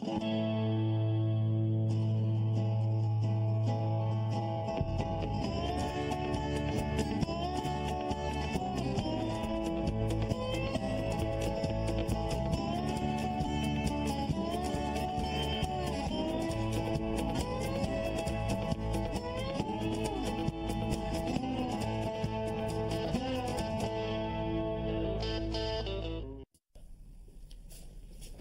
Good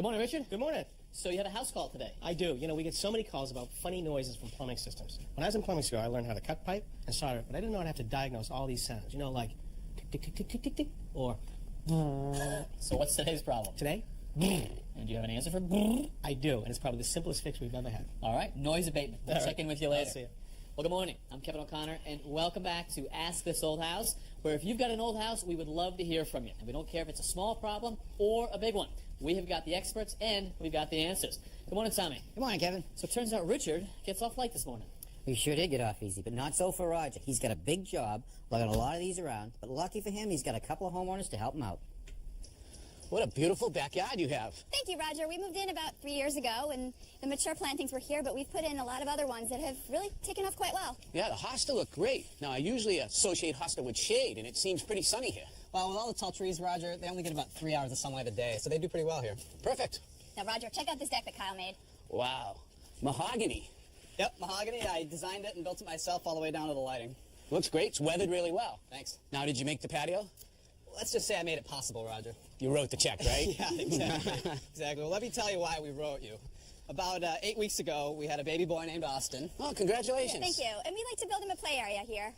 morning, Richard. Good morning. So you had a house call today? I do. You know, we get so many calls about funny noises from plumbing systems. When I was in plumbing school, I learned how to cut pipe and solder it, but I didn't know I'd have to diagnose all these sounds. You know, like tick, tick, tick, tick, tick, tick, tick, or So what's today's problem? today. And do you have an answer for I do, and it's probably the simplest fix we've ever had. All right, noise abatement. We'll check in with you later. I'll see you. Well, good morning. I'm Kevin O'Connor, and welcome back to Ask This Old House, where if you've got an old house, we would love to hear from you. And we don't care if it's a small problem or a big one. We have got the experts, and we've got the answers. Good morning, Tommy. Good morning, Kevin. So it turns out Richard gets off light this morning. We sure did get off easy, but not so for Roger. He's got a big job, lugging a lot of these around, but lucky for him, he's got a couple of homeowners to help him out. What a beautiful backyard you have. Thank you, Roger. We moved in about 3 years ago, and the mature plantings were here, but we've put in a lot of other ones that have really taken off quite well. Yeah, the hosta look great. Now, I usually associate hosta with shade, and it seems pretty sunny here. Well, with all the tall trees, Roger, they only get about 3 hours of sunlight a day, so they do pretty well here. Perfect. Now, Roger, check out this deck that Kyle made. Wow. Mahogany. Yep, mahogany. I designed it and built it myself all the way down to the lighting. Looks great. It's weathered really well. Thanks. Now, did you make the patio? Let's just say I made it possible, Roger. You wrote the check, right? Yeah, exactly. Exactly. Well, let me tell you why we wrote you. About 8 weeks ago, we had a baby boy named Austin. Oh, congratulations. Thank you. And we'd like to build him a play area here.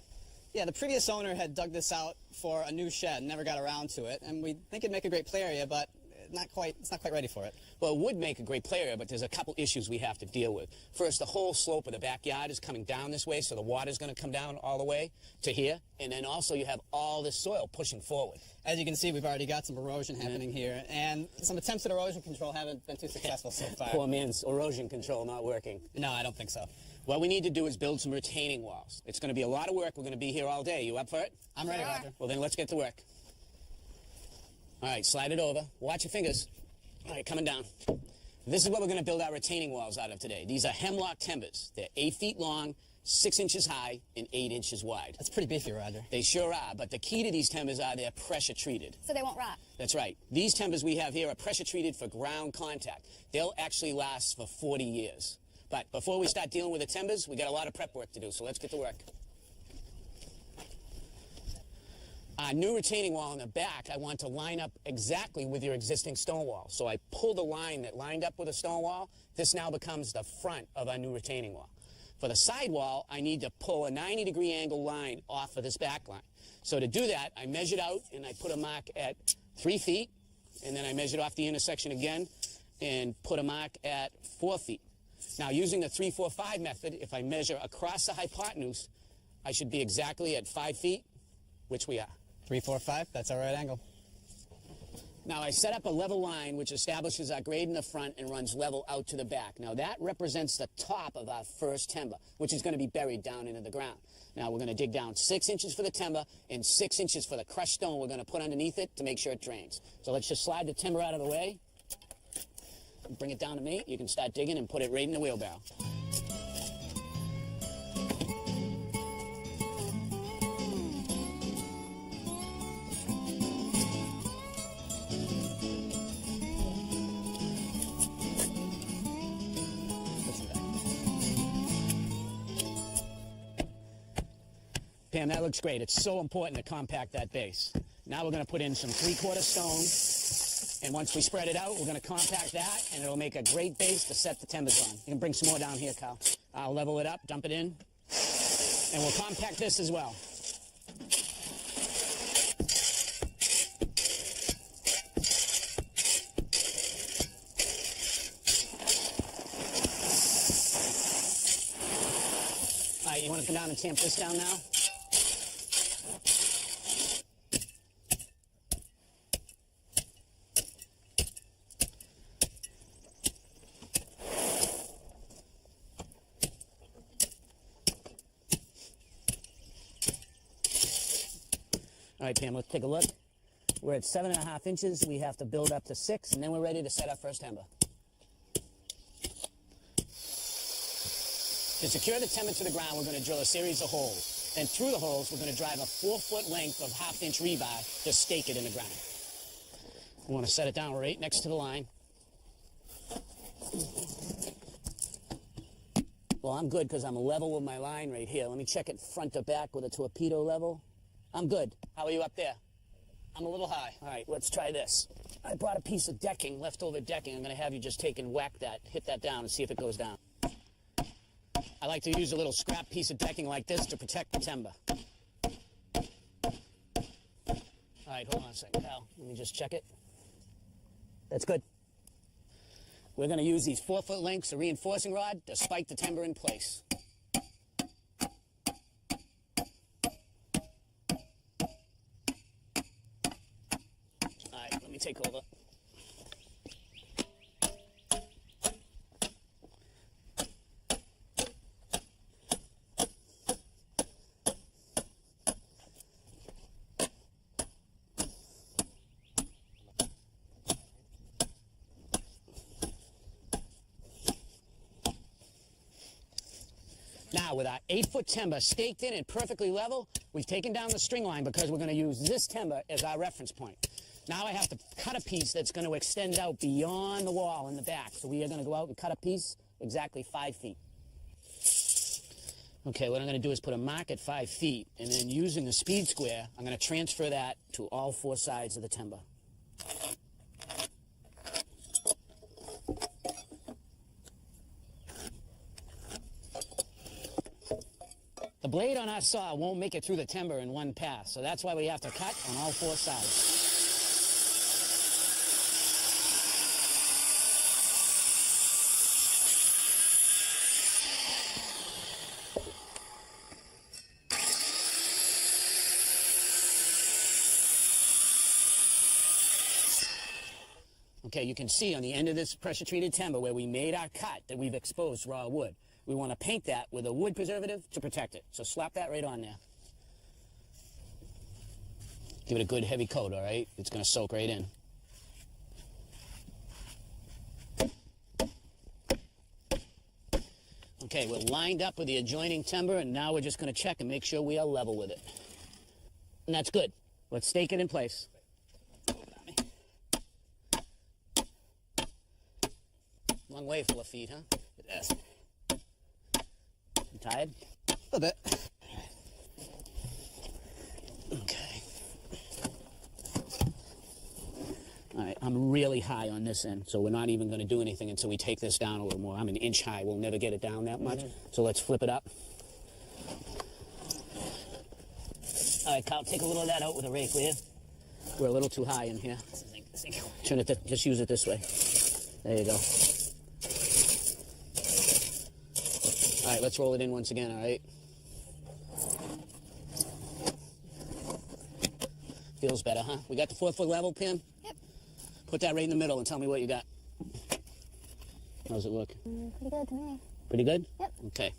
Yeah, the previous owner had dug this out for a new shed, never got around to it, and we think it'd make a great play area, but it's not quite ready for it. Well, it would make a great play area, but there's a couple issues we have to deal with. First, the whole slope of the backyard is coming down this way, so the water's going to come down all the way to here. And then also you have all this soil pushing forward. As you can see, we've already got some erosion happening here, and some attempts at erosion control haven't been too successful so far. Poor man's erosion control not working. No, I don't think so. What we need to do is build some retaining walls. It's going to be a lot of work. We're going to be here all day. You up for it? I'm ready, Sure. Roger. Well, then let's get to work. All right, slide it over. Watch your fingers. All right, coming down. This is what we're going to build our retaining walls out of today. These are hemlock timbers. They're 8 feet long, 6 inches high, and 8 inches wide. That's pretty beefy, Roger. They sure are, but the key to these timbers are they're pressure treated. So they won't rot. That's right. These timbers we have here are pressure treated for ground contact. They'll actually last for 40 years. But before we start dealing with the timbers, we got a lot of prep work to do, so let's get to work. Our new retaining wall in the back, I want to line up exactly with your existing stone wall. So I pull the line that lined up with the stone wall. This now becomes the front of our new retaining wall. For the side wall, I need to pull a 90-degree angle line off of this back line. So to do that, I measured out and I put a mark at 3 feet, and then I measured off the intersection again and put a mark at 4 feet. Now, using the 3-4-5 method, if I measure across the hypotenuse, I should be exactly at 5 feet, which we are. 3, 4, 5, that's our right angle. Now, I set up a level line which establishes our grade in the front and runs level out to the back. Now, that represents the top of our first timber, which is going to be buried down into the ground. Now, we're going to dig down 6 inches for the timber and 6 inches for the crushed stone we're going to put underneath it to make sure it drains. So let's just slide the timber out of the way. Bring it down to me. You can start digging and put it right in the wheelbarrow. Pam, that looks great. It's so important to compact that base. Now we're going to put in some 3/4 stone, and once we spread it out, we're going to compact that, and it'll make a great base to set the timbers on. You can bring some more down here, Kyle. I'll level it up, dump it in, and we'll compact this as well. All right, you want to come down and tamp this down now? All right, Pam, let's take a look. We're at 7.5 inches. We have to build up to 6, and then we're ready to set our first timber. To secure the timber to the ground, we're going to drill a series of holes. Then through the holes, we're going to drive a 4-foot length of half-inch rebar to stake it in the ground. We want to set it down right next to the line. Well, I'm good because I'm level with my line right here. Let me check it front to back with a torpedo level. I'm good. How are you up there? I'm a little high. All right, let's try this. I brought a piece of decking, leftover decking. I'm going to have you just take and whack that, hit that down and see if it goes down. I like to use a little scrap piece of decking like this to protect the timber. All right, hold on a second, pal. Let me just check it. That's good. We're going to use these 4-foot lengths of reinforcing rod to spike the timber in place. All right, let me take over. Now, with our 8-foot timber staked in and perfectly level, we've taken down the string line because we're going to use this timber as our reference point. Now I have to cut a piece that's going to extend out beyond the wall in the back. So we are going to go out and cut a piece exactly 5 feet. Okay, what I'm going to do is put a mark at 5 feet, and then using the speed square, I'm going to transfer that to all 4 sides of the timber. The blade on our saw won't make it through the timber in one pass, so that's why we have to cut on all 4 sides. Okay, you can see on the end of this pressure-treated timber where we made our cut that we've exposed raw wood. We want to paint that with a wood preservative to protect it. So slap that right on there. Give it a good heavy coat, all right? It's going to soak right in. Okay, we're lined up with the adjoining timber, and now we're just going to check and make sure we are level with it. And that's good. Let's stake it in place. Long way full of feet, huh? Yes. You tired? A little bit. Okay. All right, I'm really high on this end, so we're not even going to do anything until we take this down a little more. I'm an inch high. We'll never get it down that much. So let's flip it up. All right, Kyle, take a little of that out with a rake, will you? We're a little too high in here. Turn it, just use it this way. There you go. All right, let's roll it in once again, all right? Feels better, huh? We got the 4-foot level, Pam? Yep. Put that right in the middle and tell me what you got. How's it look? Pretty good to me. Pretty good? Yep. Okay.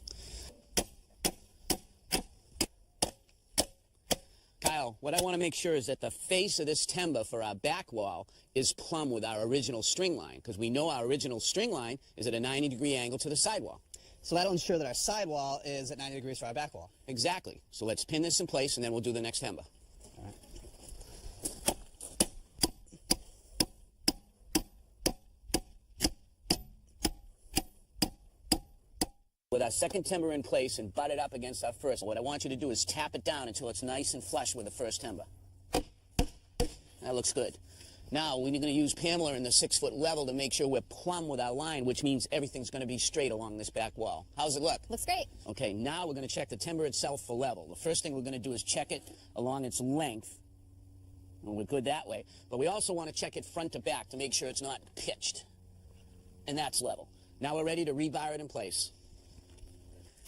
Kyle, what I want to make sure is that the face of this timber for our back wall is plumb with our original string line, because we know our original string line is at a 90-degree angle to the sidewall. So that'll ensure that our sidewall is at 90 degrees for our back wall. Exactly. So let's pin this in place, and then we'll do the next timber. All right. With our second timber in place and butt it up against our first, what I want you to do is tap it down until it's nice and flush with the first timber. That looks good. Now, we're going to use Pamela in the 6-foot level to make sure we're plumb with our line, which means everything's going to be straight along this back wall. How's it look? Looks great. Okay, now we're going to check the timber itself for level. The first thing we're going to do is check it along its length. And we're good that way. But we also want to check it front to back to make sure it's not pitched. And that's level. Now we're ready to rebar it in place.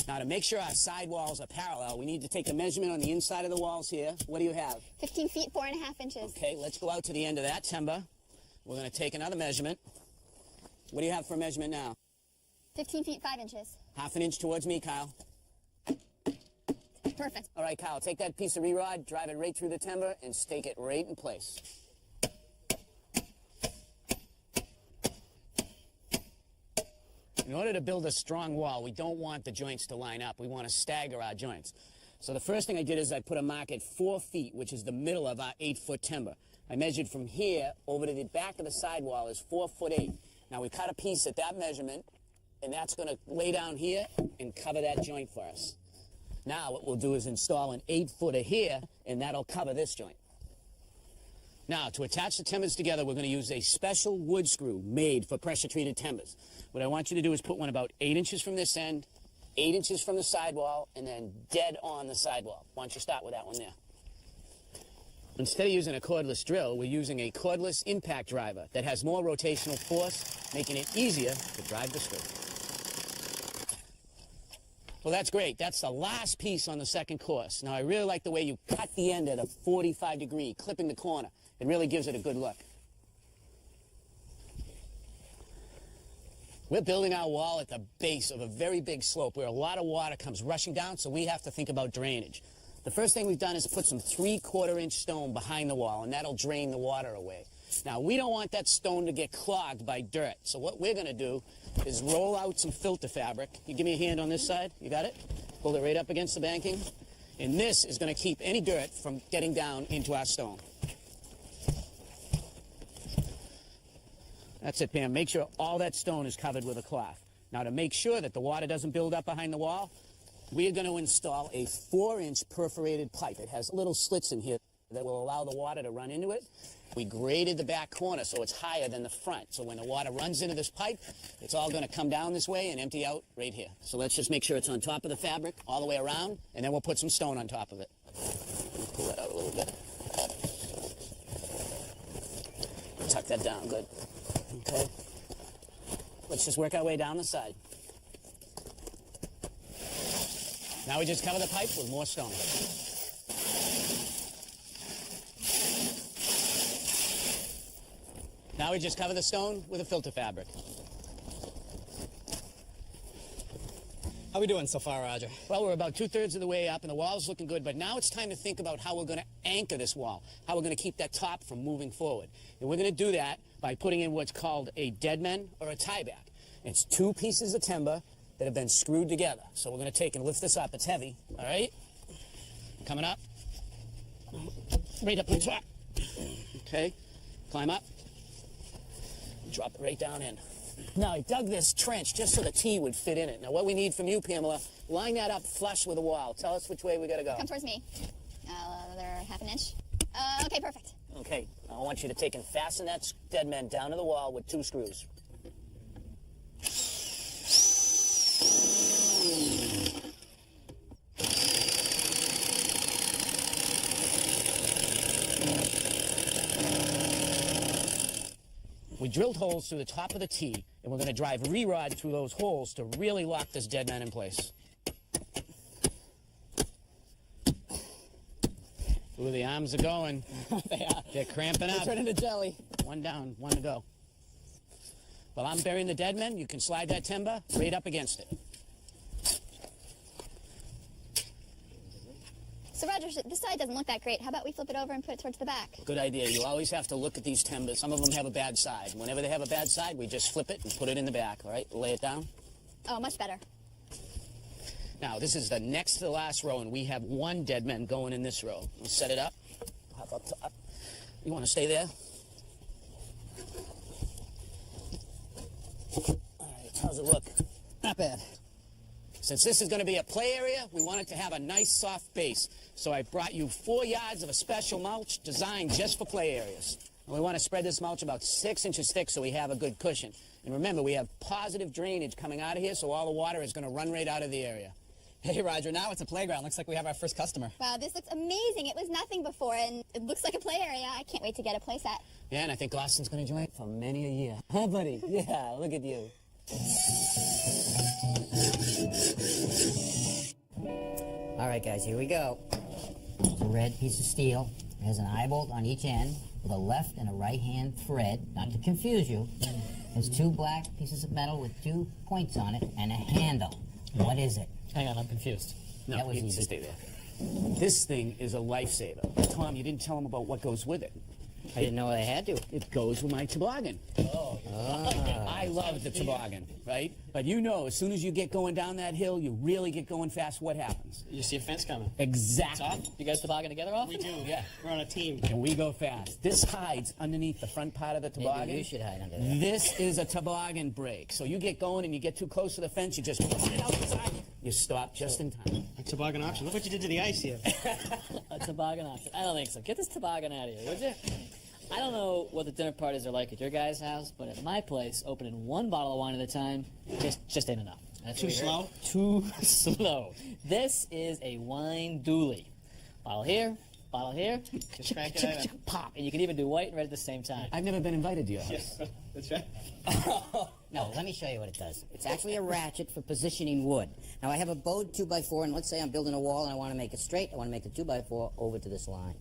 Now, to make sure our side walls are parallel, we need to take a measurement on the inside of the walls here. What do you have? 15 feet, 4.5 inches. Okay, let's go out to the end of that timber. We're going to take another measurement. What do you have for a measurement now? 15 feet, 5 inches. Half an inch towards me, Kyle. Perfect. All right, Kyle, take that piece of re-rod, drive it right through the timber, and stake it right in place. In order to build a strong wall, we don't want the joints to line up. We want to stagger our joints. So the first thing I did is I put a mark at 4 feet, which is the middle of our 8-foot timber. I measured from here over to the back of the sidewall is 4'8". Now we cut a piece at that measurement, and that's going to lay down here and cover that joint for us. Now what we'll do is install an 8-footer here, and that'll cover this joint. Now, to attach the timbers together, we're going to use a special wood screw made for pressure-treated timbers. What I want you to do is put one about 8 inches from this end, 8 inches from the sidewall, and then dead on the sidewall. Why don't you start with that one there? Instead of using a cordless drill, we're using a cordless impact driver that has more rotational force, making it easier to drive the screw. Well, that's great. That's the last piece on the second course. Now, I really like the way you cut the end at a 45 degree, clipping the corner. It really gives it a good look. We're building our wall at the base of a very big slope where a lot of water comes rushing down, so we have to think about drainage. The first thing we've done is put some 3/4-inch stone behind the wall, and that'll drain the water away. Now, we don't want that stone to get clogged by dirt, so what we're going to do is roll out some filter fabric. You give me a hand on this side. You got it? Hold it right up against the banking. And this is going to keep any dirt from getting down into our stone. That's it, Pam. Make sure all that stone is covered with a cloth. Now, to make sure that the water doesn't build up behind the wall, we are going to install a 4-inch perforated pipe. It has little slits in here that will allow the water to run into it. We graded the back corner so it's higher than the front. So when the water runs into this pipe, it's all going to come down this way and empty out right here. So let's just make sure it's on top of the fabric all the way around, and then we'll put some stone on top of it. Pull that out a little bit. Tuck that down, good. Okay. Let's just work our way down the side. Now we just cover the pipe with more stone. Now we just cover the stone with a filter fabric. How we doing so far, Roger? Well, we're about 2/3 of the way up, and the wall's looking good, but now it's time to think about how we're going to anchor this wall, how we're going to keep that top from moving forward. And we're going to do that by putting in what's called a deadman or a tieback. It's 2 pieces of timber that have been screwed together. So we're going to take and lift this up. It's heavy, all right? Coming up. Right up the top. Okay. Climb up. Drop it right down in. Now, I dug this trench just so the T would fit in it. Now, what we need from you, Pamela, line that up flush with the wall. Tell us which way we got to go. Come towards me. Another 1/2 inch. Okay, perfect. Okay. Now I want you to take and fasten that deadman down to the wall with 2 screws. We drilled holes through the top of the T, and we're going to drive re-rod through those holes to really lock this deadman in place. Ooh, the arms are going. They are. They're cramping up. They turn into jelly. 1 down, 1 to go. While I'm burying the deadman, you can slide that timber right up against it. So, Roger, this side doesn't look that great. How about we flip it over and put it towards the back? Good idea. You always have to look at these timbers. Some of them have a bad side. Whenever they have a bad side, we just flip it and put it in the back, all right? Lay it down. Oh, much better. Now, this is the next to the last row, and we have 1 deadman going in this row. We'll set it up. Hop up top. You want to stay there? All right, how's it look? Not bad. Since this is going to be a play area, we want it to have a nice soft base. So I brought you 4 yards of a special mulch designed just for play areas. And we want to spread this mulch about 6 inches thick so we have a good cushion. And remember, we have positive drainage coming out of here, so all the water is going to run right out of the area. Hey, Roger, now it's a playground. Looks like we have our first customer. Wow, this looks amazing. It was nothing before, and it looks like a play area. I can't wait to get a play set. Yeah, and I think Austin's going to join for many a year. Huh, buddy? Yeah, look at you. All right, guys, here we go. It's a red piece of steel. It has an eye bolt on each end with a left and a right-hand thread. Not to confuse you, there's 2 black pieces of metal with 2 points on it and a handle. What is it? Hang on, I'm confused. No, That was you need to easy. stay there. This thing is a lifesaver. Tom, you didn't tell him about what goes with it. I didn't know I had to. It goes with my toboggan. Oh, I love the toboggan, right? But you know, as soon as you get going down that hill, you really get going fast, what happens? You see a fence coming. Exactly. You guys toboggan together often? We do. Yeah. We're on a team. And we go fast. This hides underneath the front part of the toboggan. Maybe you should hide under that. This is a toboggan brake. So you get going and you get too close to the fence, you just push it out the side. You stop just in time. A toboggan option. Look what you did to the ice here. A toboggan option. I don't think so. Get this toboggan out of here, would you? I don't know what the dinner parties are like at your guys' house, but at my place, opening one bottle of wine at a time just ain't enough. That's Too what we heard. slow? Too slow. This is a wine dually. Bottle here, Just crank it out. pop, and you can even do white and red at the same time. I've never been invited to your house. That's right. No, let me show you what it does. It's actually a ratchet for positioning wood. Now, I have a bowed 2x4, and let's say I'm building a wall and I want to make it straight. I want to make the 2x4 over to this line.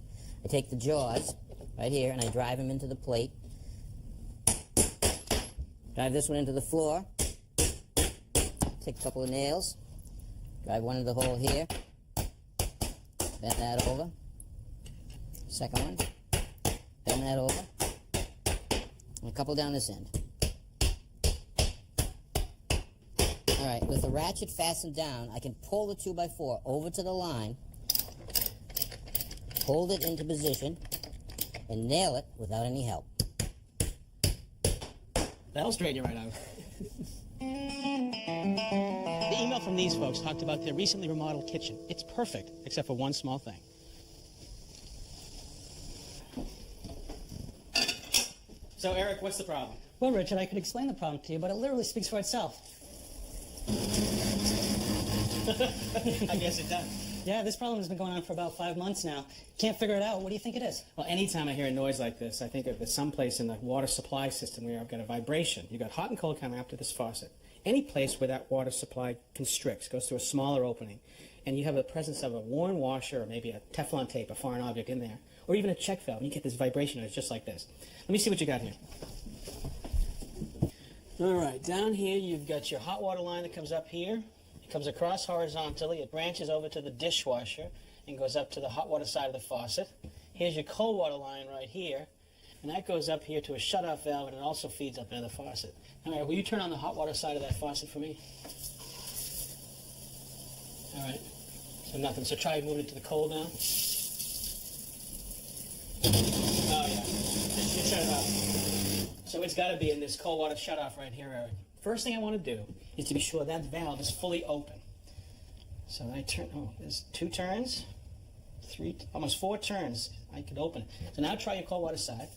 I take the jaws right here and I drive them into the plate. Drive this one into the floor. Take a couple of nails. Drive one into the hole here. Bend that over. Second one. Bend that over. And a couple down this end. All right, with the ratchet fastened down, I can pull the 2x4 over to the line, hold it into position, and nail it without any help. That'll straighten you right out. The email from these folks talked about their recently remodeled kitchen. It's perfect, except for one small thing. So, Eric, what's the problem? Well, Richard, I could explain the problem to you, but it literally speaks for itself. I guess it does. Yeah, this problem has been going on for about 5 months now. Can't figure it out. What do you think it is? Well, anytime I hear a noise like this, I think of someplace in the water supply system where I've got a vibration. You've got hot and cold coming up to this faucet. Any place where that water supply constricts, goes through a smaller opening, and you have the presence of a worn washer or maybe a Teflon tape, a foreign object in there, or even a check valve, and you get this vibration, and it's just like this. Let me see what you got here. All right, down here you've got your hot water line that comes up here. It comes across horizontally. It branches over to the dishwasher and goes up to the hot water side of the faucet. Here's your cold water line right here, and that goes up here to a shutoff valve, and it also feeds up into the faucet. All right, will you turn on the hot water side of that faucet for me? All right, so nothing. So try moving it to the cold now. Oh, yeah. Just shut it off. So it's got to be in this cold water shutoff right here, Eric. First thing I want to do is to be sure that valve is fully open. So I turn, there's 2 turns, 3, almost 4 turns. I could open it. So now try your cold water side.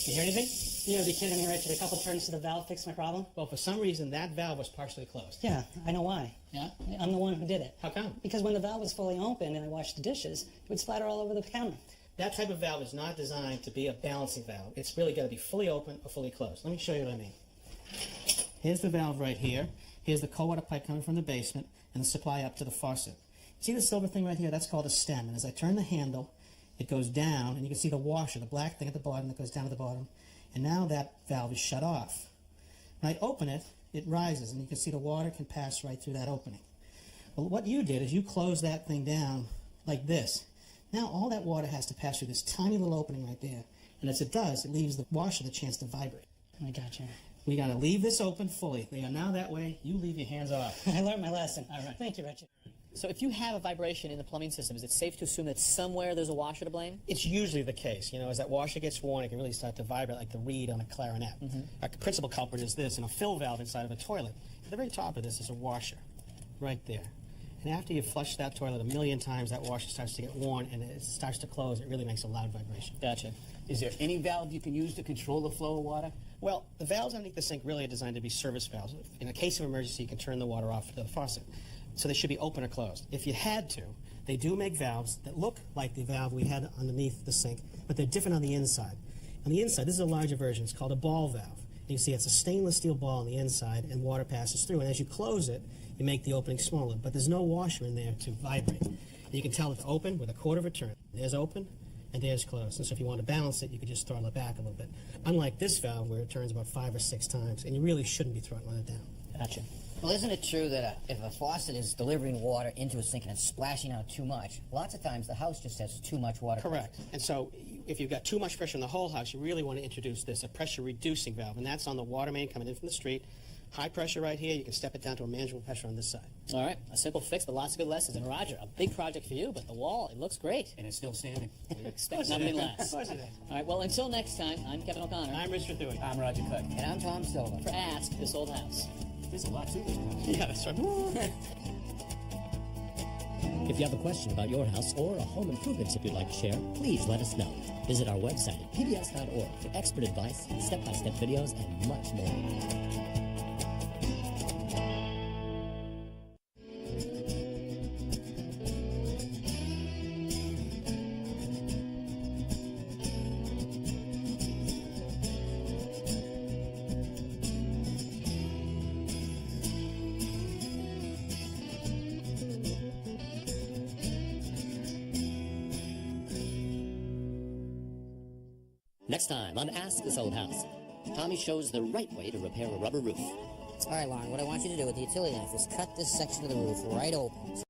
Can you hear anything? You gotta be kidding me, Richard. A couple turns to the valve fixed my problem? Well, for some reason, that valve was partially closed. Yeah, I know why. Yeah? I'm the one who did it. How come? Because when the valve was fully open and I washed the dishes, it would splatter all over the counter. That type of valve is not designed to be a balancing valve. It's really got to be fully open or fully closed. Let me show you what I mean. Here's the valve right here. Here's the cold water pipe coming from the basement and the supply up to the faucet. See the silver thing right here? That's called a stem. And as I turn the handle, it goes down, and you can see the washer, the black thing at the bottom that goes down to the bottom. And now that valve is shut off. When I open it, it rises, and you can see the water can pass right through that opening. Well, what you did is you closed that thing down like this. Now all that water has to pass through this tiny little opening right there. And as it does, it leaves the washer the chance to vibrate. I got you. We got to leave this open fully. Now that way, you leave your hands off. I learned my lesson. All right. Thank you, Richard. So if you have a vibration in the plumbing system, is it safe to assume that somewhere there's a washer to blame? It's usually the case. You know, as that washer gets worn, it can really start to vibrate like the reed on a clarinet. Our principal culprit is this, and a fill valve inside of a toilet. At the very top of this is a washer, right there. And after you flush that toilet 1,000,000 times, that washer starts to get worn, and it starts to close. It really makes a loud vibration. Gotcha. Is there any valve you can use to control the flow of water? Well, the valves underneath the sink really are designed to be service valves. In a case of emergency, you can turn the water off to the faucet. So they should be open or closed. If you had to, they do make valves that look like the valve we had underneath the sink, but they're different on the inside. On the inside, this is a larger version. It's called a ball valve. You can see it's a stainless steel ball on the inside, and water passes through. And as you close it, you make the opening smaller, but there's no washer in there to vibrate. And you can tell it's open with a quarter of a turn. There's open, and there's closed. And so if you want to balance it, you could just throttle it back a little bit. Unlike this valve, where it turns about 5 or 6 times, and you really shouldn't be throttling it down. Gotcha. Well, isn't it true that if a faucet is delivering water into a sink and it's splashing out too much, lots of times the house just has too much water. Correct. And so if you've got too much pressure in the whole house, you really want to introduce this, a pressure-reducing valve, and that's on the water main coming in from the street. High pressure right here, you can step it down to a manageable pressure on this side. All right, a simple fix, but lots of good lessons. And Roger, a big project for you, but the wall, it looks great. And it's still standing. We expect nothing less. Of course it is. All right, well, until next time, I'm Kevin O'Connor. I'm Richard Dewey. I'm Roger Cook. And I'm Tom Silva. For Ask This Old House. There's a lot to it. Yeah, that's right. If you have a question about your house or a home improvement tip you'd like to share, please let us know. Visit our website at pbs.org for expert advice, step-by-step videos, and much more. Next time on Ask This Old House, Tommy shows the right way to repair a rubber roof. All right, Lauren, what I want you to do with the utility knife is cut this section of the roof right open.